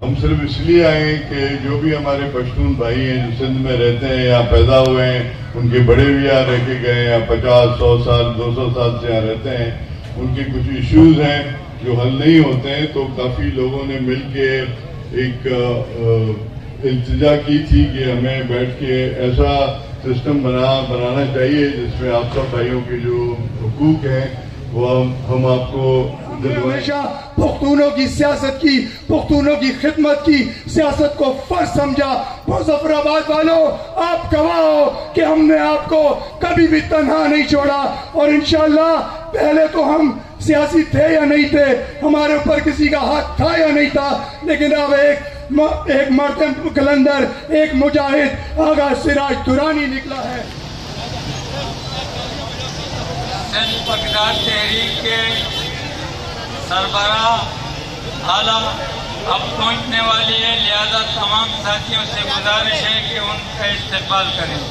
ہم صرف اس لیے آئے ہیں کہ جو بھی ہمارے پشتون بھائی ہیں جو سندھ میں رہتے ہیں، یہاں پیدا ہوئے ہیں، ان کے بڑے بھی یہاں رہ کے گئے ہیں، 50 100 سال 200 سال سے یہاں رہتے ہیں، ان کے کچھ ایشوز ہیں جو حل نہیں ہوتے ہیں، تو کافی لوگوں نے مل کے ایک التجا کی تھی کہ ہمیں بیٹھ کے ایسا سسٹم بنانا چاہیے جس میں آپ سب بھائیوں کے جو حقوق ہیں وہ ہم آپ کو ہمیشہ پختونوں کی سیاست کی، پختونوں کی خدمت کی سیاست کو فرض سمجھا۔ مظفر آباد والوں، آپ گواہ ہو کہ ہم نے آپ کو کبھی بھی تنہا نہیں چھوڑا، اور انشاءاللہ پہلے تو ہم سیاسی تھے یا نہیں تھے، ہمارے اوپر کسی کا حق تھا یا نہیں تھا، لیکن اب ایک مرد قلندر، ایک مجاہد آغا سراج درانی نکلا ہے۔ سندھ بغداد تحریک کے سربراہ اعلیٰ اب پہنچنے والی ہے، لہذا تمام ساتھیوں سے گزارش ہے کہ ان کا استقبال کریں۔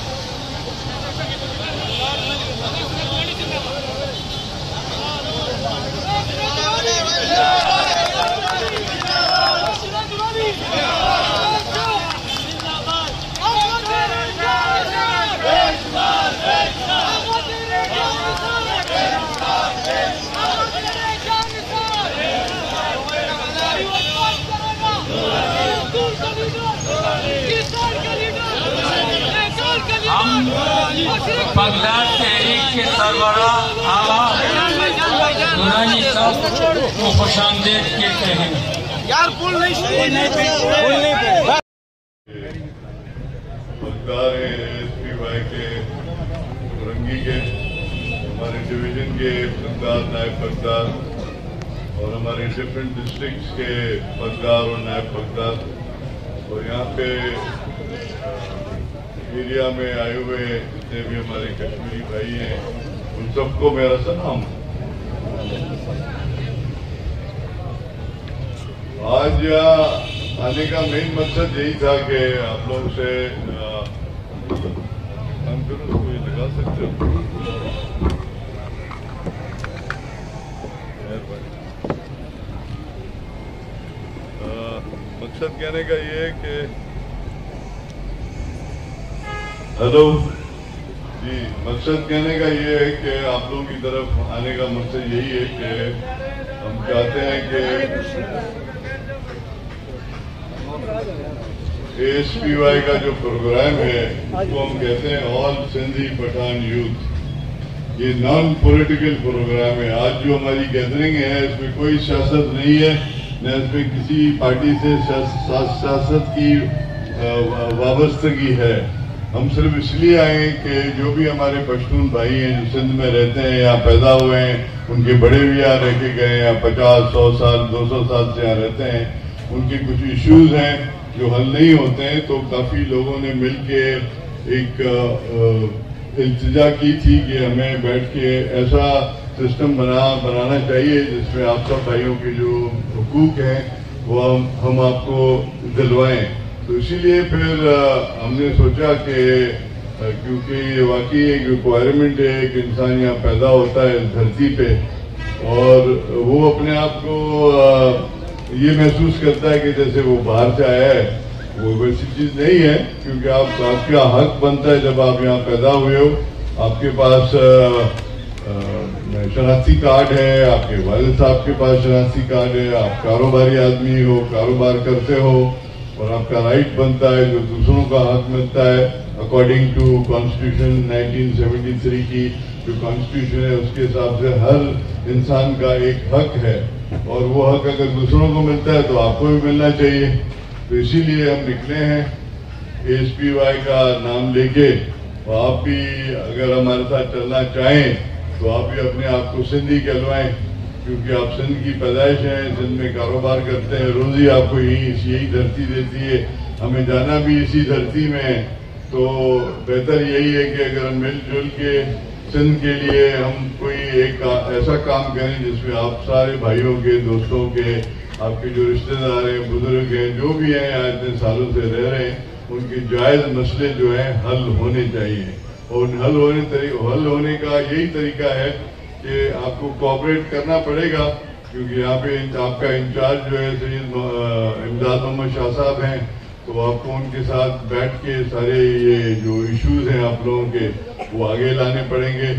ہم بغداد تحریک کے سربراہ اعلیٰ درانی صاحب کو خوش آمدید کہتے ہیں۔ بغداد SPY کے رنگی کے، ہمارے ڈویژن کے بغداد، نائب بغداد، اور ہمارے ڈفرینٹ ڈسٹرکٹس کے بغداد اور نائب بغداد، اور یہاں پہ ایریا میں آئے ہوئے جتنے بھی ہمارے کشمیری بھائی ہیں ان سب کو میرا سلام۔ آج آنے کا مین مقصد یہی تھا کہ آپ لوگوں سے لگا سکتے ہو، مقصد کہنے کا یہ ہے کہ جی مقصد کہنے کا یہ ہے کہ آپ لوگوں کی طرف آنے کا مقصد یہی ہے کہ ہم چاہتے ہیں کہ SPY کا جو پروگرام ہے اس کو ہم کہتے ہیں آل سندھی پٹھان یوتھ، یہ نان پولیٹیکل پروگرام ہے۔ آج جو ہماری گیدرنگ ہے اس میں کوئی سیاست نہیں ہے، نہ اس میں کسی پارٹی سے سیاست کی وابستگی ہے۔ ہم صرف اس لیے آئے ہیں کہ جو بھی ہمارے پشتون بھائی ہیں جو سندھ میں رہتے ہیں، یہاں پیدا ہوئے ہیں، ان کے بڑے بھی یہاں رہ کے گئے ہیں، 50 100 سال 200 سال سے یہاں رہتے ہیں، ان کے کچھ ایشوز ہیں جو حل نہیں ہوتے ہیں، تو کافی لوگوں نے مل کے ایک التجا کی تھی کہ ہمیں بیٹھ کے ایسا سسٹم بنانا چاہیے جس میں آپ سب بھائیوں کے جو حقوق ہیں وہ ہم آپ کو دلوائیں۔ تو اسی لیے پھر ہم نے سوچا کہ کیونکہ یہ واقعی ایک ریکوائرمنٹ ہے کہ انسان یہاں پیدا ہوتا ہے اس دھرتی پہ، اور وہ اپنے آپ کو یہ محسوس کرتا ہے کہ جیسے وہ باہر سے آیا ہے، وہ ویسی چیز نہیں ہے، کیونکہ آپ کا حق بنتا ہے جب آپ یہاں پیدا ہوئے ہو، آپ کے پاس شناختی کارڈ ہے، آپ کے والد صاحب کے پاس شناختی کارڈ ہے، آپ کاروباری آدمی ہو، کاروبار کرتے ہو، اور آپ کا رائٹ بنتا ہے جو دوسروں کا حق ملتا ہے اکارڈنگ ٹو کانسٹیٹیوشن 1973 کی جو کانسٹیٹیوشن ہے، اس کے حساب سے ہر انسان کا ایک حق ہے، اور وہ حق اگر دوسروں کو ملتا ہے تو آپ کو بھی ملنا چاہیے۔ تو اسی لیے ہم نکلے ہیں SPY کا نام لے کے، اور آپ بھی اگر ہمارے ساتھ چلنا چاہیں تو آپ بھی اپنے آپ کو سندھی کہلوائیں، کیونکہ آپ سندھ کی پیدائش ہیں، سندھ میں کاروبار کرتے ہیں، روزی آپ کو یہی دھرتی دیتی ہے، ہمیں جانا بھی اسی دھرتی میں ہے، تو بہتر یہی ہے کہ اگر ہم مل جل کے سندھ کے لیے ہم کوئی ایک ایسا کام کریں جس میں آپ سارے بھائیوں کے، دوستوں کے، آپ کے جو رشتہ دار ہیں، بزرگ ہیں، جو بھی ہیں یہاں اتنے سالوں سے رہ رہے ہیں، ان کے جائز مسئلے جو ہیں حل ہونے چاہیے، اور حل ہونے کا یہی طریقہ ہے کہ آپ کو کوآپریٹ کرنا پڑے گا کیونکہ یہاں پہ آپ کا انچارج جو ہے سید امداد محمد شاہ صاحب ہیں، تو آپ کو ان کے ساتھ بیٹھ کے سارے یہ جو ایشوز ہیں آپ لوگوں کے وہ آگے لانے پڑیں گے،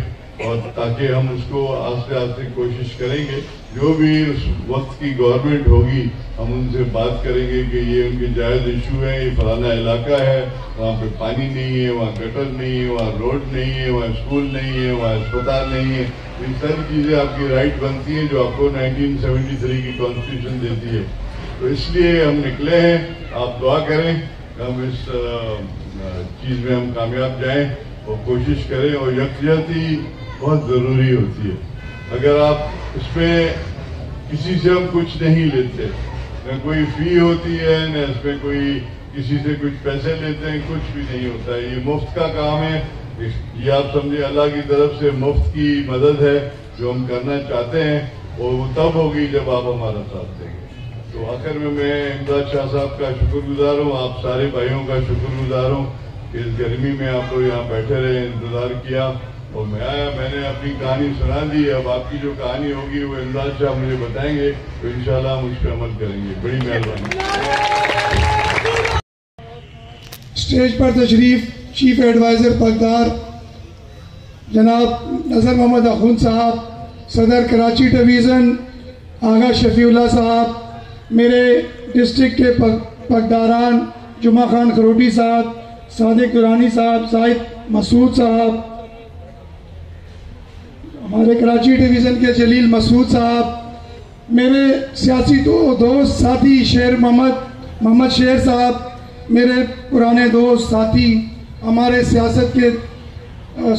اور تاکہ ہم اس کو آہستہ آہستہ کوشش کریں گے. جو بھی اس وقت کی گورنمنٹ ہوگی ہم ان سے بات کریں گے کہ یہ ان کے جائز ایشو ہیں، یہ فلانا علاقہ ہے، وہاں پہ پانی نہیں ہے، وہاں گٹر نہیں ہے، وہاں روڈ نہیں ہے، وہاں اسکول نہیں ہے، وہاں اسپتال نہیں ہے. یہ ساری چیزیں آپ کی رائٹ بنتی ہیں جو آپ کو 1973 کی کانسٹیٹیوشن دیتی ہے. تو اس لیے ہم نکلے ہیں، آپ دعا کریں ہم اس چیز میں ہم کامیاب جائیں اور کوشش کریں. اور یکجہتی بہت ضروری ہوتی ہے. اگر آپ اس میں کسی سے ہم کچھ نہیں لیتے، نہ کوئی فی ہوتی ہے، نہ اس میں کوئی کسی سے کچھ پیسے لیتے ہیں، کچھ بھی نہیں ہوتا ہے. یہ مفت کا کام ہے. یہ آپ سمجھے اللہ کی طرف سے مفت کی مدد ہے جو ہم کرنا چاہتے ہیں، اور وہ تب ہوگی جب آپ ہمارا ساتھ دیں گے. تو آخر میں امداد شاہ صاحب کا شکر گزار ہوں، آپ سارے بھائیوں کا شکر گزار ہوں کہ اس گرمی میں آپ لوگ یہاں بیٹھے رہے، انتظار کیا، اور میں آیا، میں نے اپنی کہانی سنا دی. اب آپ کی جو کہانی ہوگی وہ امداد شاہ مجھے بتائیں گے، تو انشاءاللہ ہم اس پہ عمل کریں گے. بڑی مہربانی. اسٹیج پر تشریف چیف ایڈوائزر پگدار جناب نظر محمد اخون صاحب، صدر کراچی ڈویژن آغا شفیع اللہ صاحب، میرے ڈسٹرکٹ کے پگداران جمعہ خان خروٹی صاحب، صادق درانی صاحب، زاہد مسعود صاحب، ہمارے کراچی ڈویژن کے جلیل مسعود صاحب، میرے سیاسی دوست ساتھی شیر محمد شیر صاحب، میرے پرانے دوست ساتھی ہمارے سیاست کے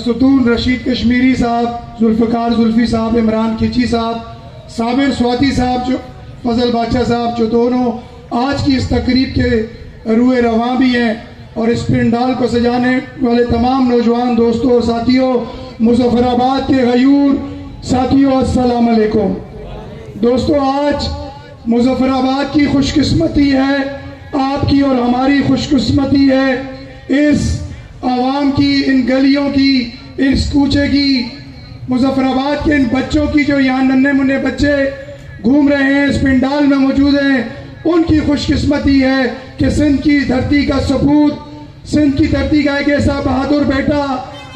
ستون رشید کشمیری صاحب، ذوالفقار زلفی صاحب، عمران کھچی صاحب، صابر سواتی صاحب، جو فضل بادشاہ صاحب، جو دونوں آج کی اس تقریب کے روح رواں بھی ہیں، اور اس پنڈال کو سجانے والے تمام نوجوان دوستوں اور ساتھیوں، مظفر آباد کے غیور ساتھیوں، السلام علیکم. دوستوں، آج مظفر آباد کی خوش قسمتی ہے، آپ کی اور ہماری خوش قسمتی ہے، اس عوام کی، ان گلیوں کی، اس کوچے کی، مظفر آباد کے ان بچوں کی جو یہاں ننھے منھے بچے گھوم رہے ہیں، اس پنڈال میں موجود ہیں، ان کی خوش قسمتی ہے کہ سندھ کی دھرتی کا سپوت، سندھ کی دھرتی کا ایک ایسا بہادر بیٹا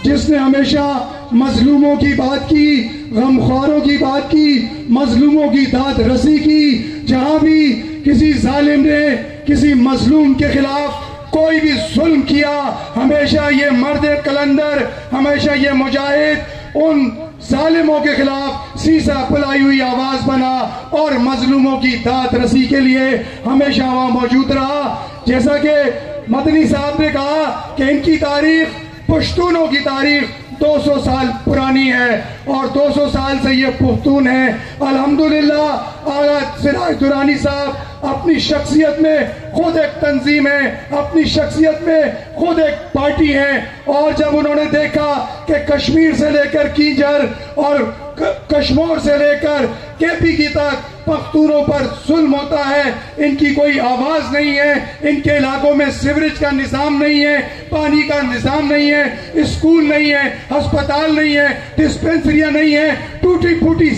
جس نے ہمیشہ مظلوموں کی بات کی، غمخواروں کی بات کی، مظلوموں کی داد رسی کی. جہاں بھی کسی ظالم نے کسی مظلوم کے خلاف کوئی بھی ظلم کیا، ہمیشہ یہ مرد قلندر، ہمیشہ یہ مجاہد ان ظالموں کے خلاف سیسا پلائی ہوئی آواز بنا اور مظلوموں کی داد رسی کے لیے ہمیشہ وہاں موجود رہا. جیسا کہ مدنی صاحب نے کہا کہ ان کی تاریخ، پشتونوں کی تاریخ 200 سال پرانی ہے، اور 200 سال سے یہ پختون ہیں. الحمدللہ آغا سراج درانی صاحب اپنی شخصیت میں خود ایک تنظیم ہے، اپنی شخصیت میں خود ایک پارٹی ہے، اور جب انہوں نے دیکھا کہ کشمیر سے لے کر کینجر اور کشمور سے لے کر کیپی کی تک پختونوں پر ظلم ہوتا ہے، ان کی کوئی آواز نہیں ہے، ان کے علاقوں میں سیوریج کا نظام نہیں ہے، پانی کا نظام نہیں ہے، اسکول نہیں ہے، ہسپتال نہیں ہے، ڈسپینسریاں نہیں ہیں، ٹوٹی پھوٹی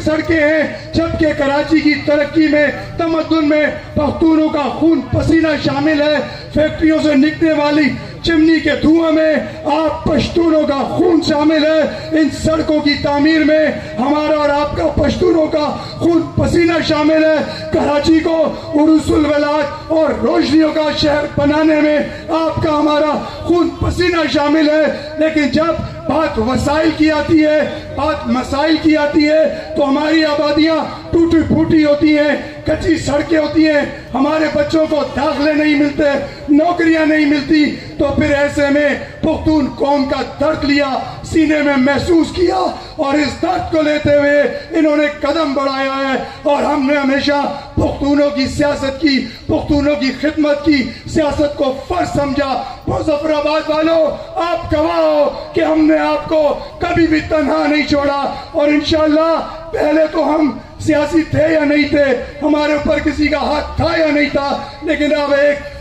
سڑکیں ہیں، جبکہ کراچی کی ترقی میں، تمدن میں پختونوں کا خون پسینہ شامل ہے. فیکٹریوں سے نکلنے والی چمنی کے دھواں میں آپ پشتونوں کا خون شامل ہے. ان سڑکوں کی تعمیر میں ہمارا اور آپ کا پشتونوں کا خون پسینہ شامل ہے. کراچی کو عروس الولاد اور روشنیوں کا شہر بنانے میں آپ کا ہمارا خون پسینہ شامل ہے. لیکن جب بات وسائل کی آتی ہے، بات مسائل کی آتی ہے، تو ہماری آبادیاں ٹوٹی پھوٹی ہوتی ہیں، کچی سڑکیں ہوتی ہیں، ہمارے بچوں کو داخلے نہیں ملتے، نوکریاں نہیں ملتی. تو پھر ایسے میں پختون قوم کا درد لیا، سینے میں محسوس کیا، اور اس درد کو لیتے ہوئے انہوں نے قدم بڑھایا ہے. اور ہم نے ہمیشہ پختونوں کی سیاست کی، پختونوں کی خدمت کی سیاست کو فرض سمجھا. مظفر آباد والوں، آپ گواہ ہو کہ ہم نے آپ کو کبھی بھی تنہا نہیں چھوڑا، اور انشاءاللہ پہلے تو ہم سیاسی تھے یا نہیں تھے، ہمارے اوپر کسی کا ہاتھ تھا یا نہیں تھا، لیکن اب ایک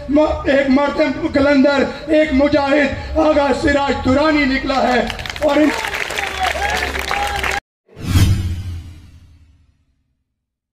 مرد قلندر، ایک مجاہد آغا سراج درانی نکلا ہے. اور